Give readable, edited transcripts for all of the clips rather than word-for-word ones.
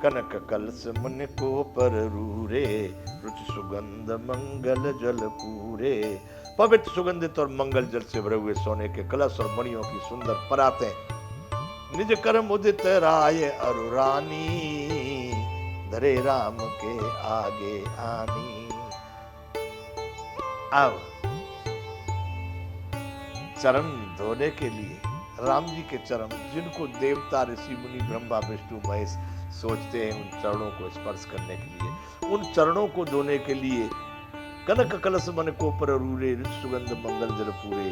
कनक कलश मुनि को पर रूरे, रुचि सुगंध मंगल जल पूरे। पवित्र सुगंधित और मंगल जल से भरे हुए सोने के कलश और मणियों की सुंदर परातें निज कर्म उदित राय अरुरानी, धरे राम के आगे आनी। अब चरण धोने के लिए राम जी के चरण, जिनको देवता ऋषि मुनि ब्रह्मा विष्णु महेश सोचते हैं उन चरणों को स्पर्श करने के लिए, उन चरणों को धोने के लिए कनक कलश मन को पर रूरे, सुगंध मंगल जल पूरे।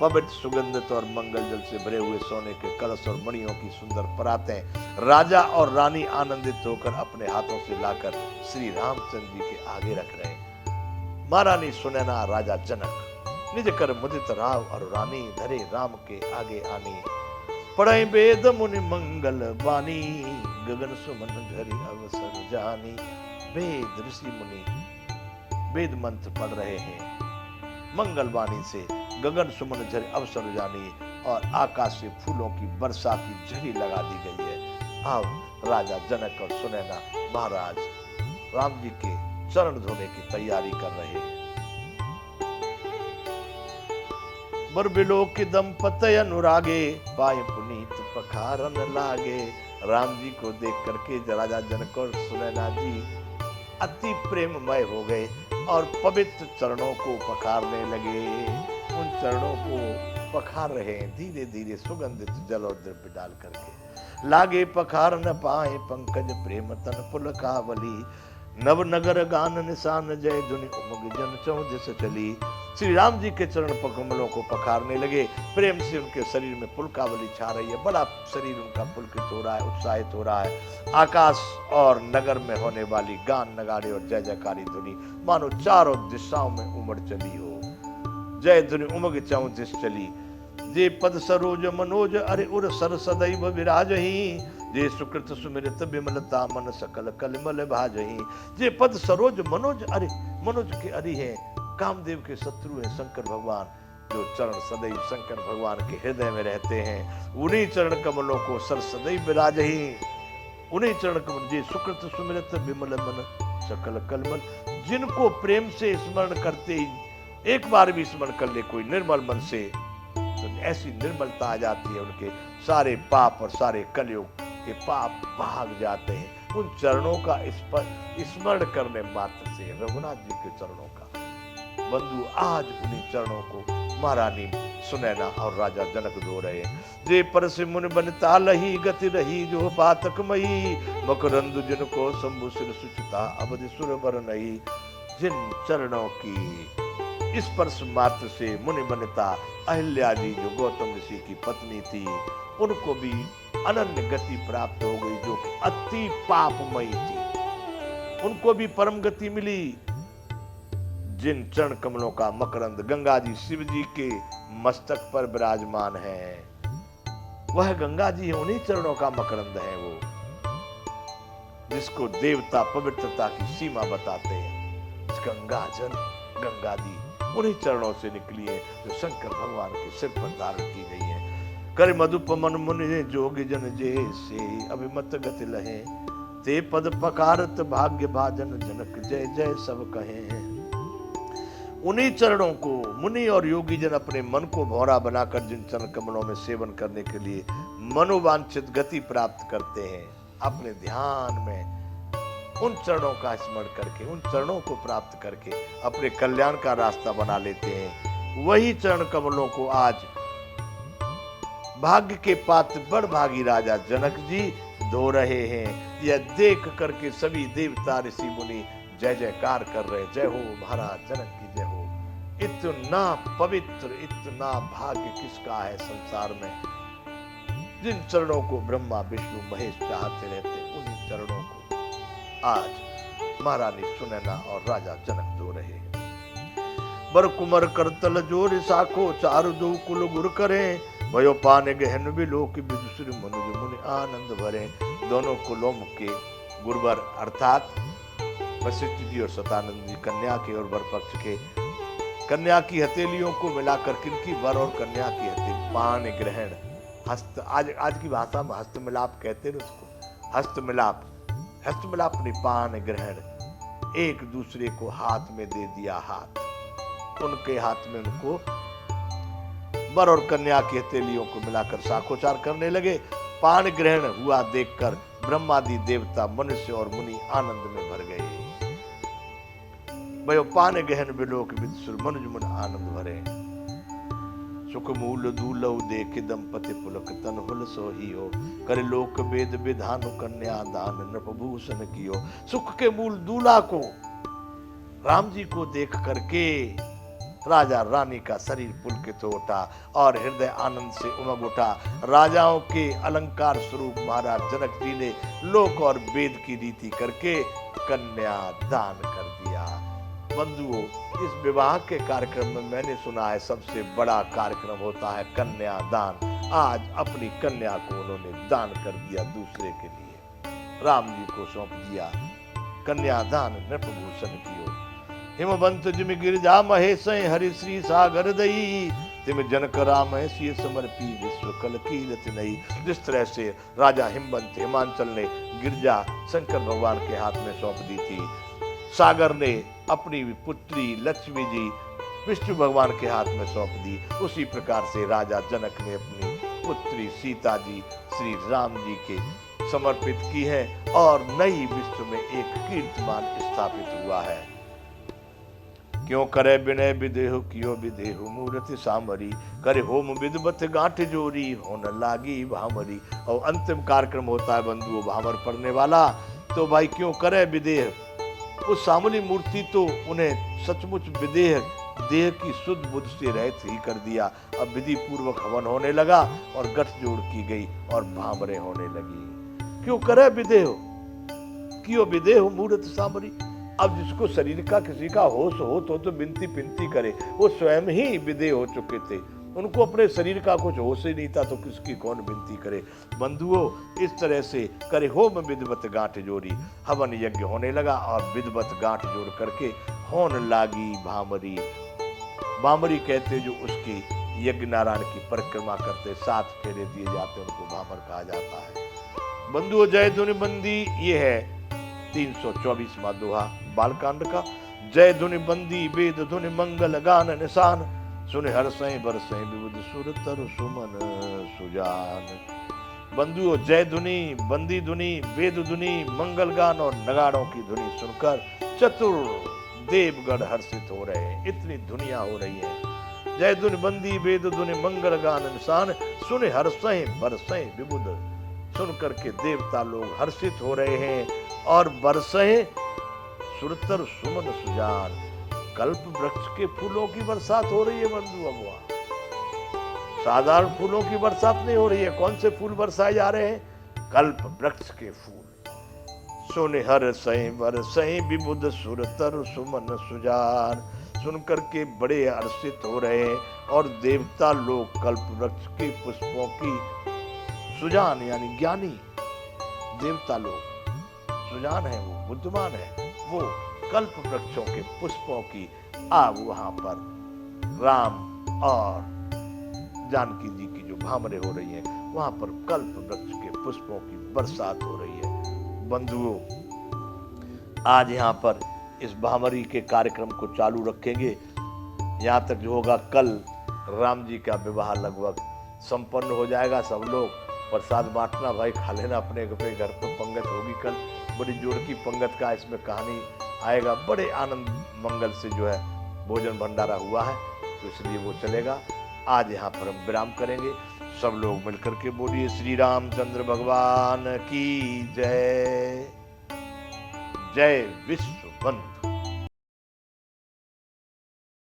पवित्र सुगंधित और मंगल जल से भरे हुए सोने के कलश और मणियों की सुंदर परातें राजा और रानी आनंदित होकर अपने हाथों से लाकर श्री रामचंद्र जी के आगे रख रहे हैं। महारानी सुनैना राजा जनक निज कर मुदित राव और रानी, धरे राम के आगे आनी। पढ़े वेद मुनि मंगल वाणी, गगन सुमन धरि अवसर जानी। वेद ऋषि मुनि वेद मंत्र पढ़ रहे हैं, मंगल वाणी से गगन सुमन झरि अवसर जानी, और आकाश से फूलों की वर्षा की झड़ी लगा दी गई है। अब राजा जनक और सुनैना महाराज राम जी के चरण धोने की तैयारी कर रहे हैं। बर बिलो की दंपति अनुरागे, पाए पुनीत पखारन लागे। राम जी को देख करके राजा जनक और सुनैना जी अति प्रेममय हो गए और पवित्र चरणों को पखारने लगे। उन चरणों को पखार रहे हैं धीरे धीरे सुगंधित जल और द्रव्य डाल करके। लागे पखार न पाए पंकज प्रेम तन पुलकावली, नव नगर गान निशान जय धुनि उमग जन चौदिस चली। श्री राम जी के चरण कमलों को पखारने लगे, प्रेम से उनके शरीर में पुलकावली छा रही है, बड़ा शरीर उनका पुलकित हो रहा है, उत्साहित हो रहा है। आकाश और नगर में होने वाली गान नगाड़े और जय जयकारी ध्वनि मानो चारों दिशाओं में उमड़ चली हो। जय धुनि उमग चौदिस चली। जे पद सरोज मनोज अरे उर सर सदैव विराजही, जे सुकृत सुमिरत विमलता मन सकल कलमल भाजही। जे पद सरोज मनोज अरे, मनोज के अरि है, कामदेव के शत्रु हैं शंकर भगवान, जो चरण सदैव शंकर भगवान के हृदय में रहते हैं। उन्हीं चरण कमलों को सर सदैव विराजही, उन्हीं चरण कमल जे सुकृत सुमिरत विमल मन सकल कलमल। जिनको प्रेम से स्मरण करते ही एक बार भी स्मरण कर ले कोई निर्मल मन से, तो ऐसी निर्मलता आ जाती है, उनके सारे पाप और सारे कलयुग के पाप भाग जाते हैं उन चरणों का स्मरण करने मात्र से। रघुनाथ जी के चरणों का बंधु आज उन्हीं चरणों को महारानी सुनैना और राजा जनक धो रहे हैं। जे पर से मुनि बनता लही गति रही, जो पातक मही मकरंद जिनको शंभु सिर सुचिता अवधि सुर बर नहीं। जिन चरणों की स्पर्श मात्र से मुनि बनता अहिल्या जी जो गौतम ऋषि की पत्नी थी, उनको भी अनन्य गति प्राप्त हो गई, जो अति पापमयी थी, उनको भी परम गति मिली। जिन चरण कमलों का मकरंद गंगा जी शिव जी के मस्तक पर विराजमान है, वह गंगा जी उन्हीं चरणों का मकरंद है, वो जिसको देवता पवित्रता की सीमा बताते हैं। गंगा जल गंगा दी उन्हीं चरणों से निकली है, जो शंकर भगवान के सिर पर धारण की गई है। कर मधुप मन मुनि जोग जन जे से, अभिमत गति लहे ते पद पकारत भाग्य भाजन जनक जय जय सब कहे। उन्हीं चरणों को मुनि और योगी जन अपने मन को भौरा बनाकर जिन चरण कमलों में सेवन करने के लिए मनोवांछित गति प्राप्त करते हैं, अपने ध्यान में उन चरणों का स्मरण करके, उन चरणों को प्राप्त करके अपने कल्याण का रास्ता बना लेते हैं। वही चरण कमलों को आज भाग्य के पात्र बड़भागी राजा जनक जी धो रहे हैं। यह देख करके सभी देवता ऋषि मुनि जय जयकार कर रहे, जय हो महाराज जनक की जय हो। इतना पवित्र इतना भाग्य किसका है संसार में, जिन चरणों को ब्रह्मा विष्णु महेश चाहते रहते, उन्हीं चरणों को आज महारानी सुनैना और राजा जनक धो रहे हैं। बर कुमर करतल जोर साखो, चारु दो कुल गुर करें, भयो पाने गहन बिलोक विदुषी मनुज मुनि आनंद भरे। दोनों कुलों के गुरुवर अर्थात वशिष्ठ जी और सतानंद जी कन्या के और वर पक्ष के कन्या की हथेलियों को मिलाकर, किनकी वर और कन्या की हथेली पान ग्रहण हस्त, आज की भाषा में हस्त मिलाप कहते हैं उसको, हस्त मिलाप हस्त मिलापनी पान ग्रहण, एक दूसरे को हाथ में दे दिया हाथ। उनके हाथ में उनको वर और कन्या की हथेलियों को मिलाकर साखोचार करने लगे। पान ग्रहण हुआ देखकर ब्रह्मादि देवता, मनुष्य और मुनि आनंद में भर गए। भयो पान गहन विलोक विदुर, मनुज मन आनंद भरे। सुख मूल दूलहु देख दंपति पुलक तन हुल सोहियो, कर लोक वेद विधानु कन्या दान नृपभूषण कियो। सुख के मूल दूल्हा को, राम जी को देख करके राजा रानी का शरीर पुलकित हो उठा और हृदय आनंद से उमग उठा। राजाओं के अलंकार स्वरूप महाराज जनक जी ने लोक और वेद की रीति करके कन्या दान कर दिया। बंधुओं, इस विवाह के कार्यक्रम में मैंने सुना है सबसे बड़ा कार्यक्रम होता है कन्या दान। आज अपनी कन्या को उन्होंने दान कर दिया दूसरे के लिए, राम जी को सौंप दिया। कन्या दान नृपभूषण कियो, हिमवंत जिम गिरजा महेश हरि श्री सागर दई, तिम जनक राम सिय समर्पी विश्व कल कीरत नहीं। जिस तरह से राजा हिमवंत हिमांचल ने गिरजा शंकर भगवान के हाथ में सौंप दी थी, सागर ने अपनी पुत्री लक्ष्मी जी विष्णु भगवान के हाथ में सौंप दी, उसी प्रकार से राजा जनक ने अपनी पुत्री सीता जी श्री राम जी के समर्पित की है और नई विश्व में एक कीर्तिमान स्थापित हुआ है। क्यों करे विनय विदेहु कियो विदेहु मूर्ति सामरी, करे होम विदवत गांठ जोरी होन लागी भामरी। और अंतिम कार्यक्रम होता है बंधुओं भामर पड़ने वाला। तो भाई क्यों करे विदेह, उस सामली मूर्ति तो उन्हें सचमुच विदेह देह की शुद्ध बुद्ध से रहित ही कर दिया। अब विधि पूर्वक हवन होने लगा और गठजोड़ की गई और भामरे होने लगी। क्यों करे विदेह कियो विदेह मूर्ति सामरी। अब जिसको शरीर का किसी का होश हो तो बिनती पिनती करे, वो स्वयं ही विदेह हो चुके थे, उनको अपने शरीर का कुछ होश ही नहीं था, तो किसकी कौन विनती करे। बंधुओं, इस तरह से करे होम विदवत गांठ जोड़ी, हवन यज्ञ होने लगा और विदवत गांठ जोड़ करके होन लागी भामरी। भामरी कहते जो उसकी यज्ञ नारायण की परिक्रमा करते 7 फेरे दिए जाते, उनको भामर कहा जाता है। बंधुओं, जय धुनि बंदी ये है 324वां दोहा बालकांड का। जय धुनि बंदी वेद धुनि मंगल गान निशान, सुन हर्षै बरसै विबुध सुर तरु सुमन सुजान। बंधुओं, जय धुनि, बंदी धुनि, वेद धुनि, मंगल गान और नगाड़ों की धुनि सुनकर चतुर देवगण हर्षित हो रहे हैं। इतनी धुनिया हो रही है। जय धुनि बंदी वेद धुनि मंगल गान निशान, सुन हर्षै बरसै विबुध। सुन करके देवता लोग हर्षित हो रहे हैं और बरसे सुरतर सुमन सुजान। कल्प वृक्ष के फूलों की बरसात हो रही है बंधु। अब साधारण फूलों की बरसात नहीं हो रही है। कौन से फूल बरसाए जा रहे हैं? कल्प वृक्ष के फूल। सुन हर्षै बरसै विबुध सुरतर सुमन सुजान। सुन करके बड़े हर्षित हो रहे हैं और देवता लोग कल्प वृक्ष के पुष्पों की, सुजान यानी ज्ञानी देवता लोग, सुजान है वो, बुद्धिमान है वो, कल्प वृक्षों के पुष्पों की आग वहां पर राम और जानकी जी की जो भामरे हो रही है, वहां पर कल्प वृक्ष के पुष्पों की बरसात हो रही है। बंधुओं, आज यहाँ पर इस भामरी के कार्यक्रम को चालू रखेंगे यहाँ तक जो होगा। कल राम जी का विवाह लगभग संपन्न हो जाएगा। सब लोग प्रसाद बांटना भाई, खा लेना अपने अपने घर पर। पंगत होगी कल, बड़ी जोर की पंगत का इसमें कहानी आएगा। बड़े आनंद मंगल से जो है भोजन भंडारा हुआ है, तो इसलिए वो चलेगा। आज यहाँ पर हम विराम करेंगे। सब लोग मिलकर के बोलिए श्री रामचंद्र भगवान की जय। जय विश्व बंधु।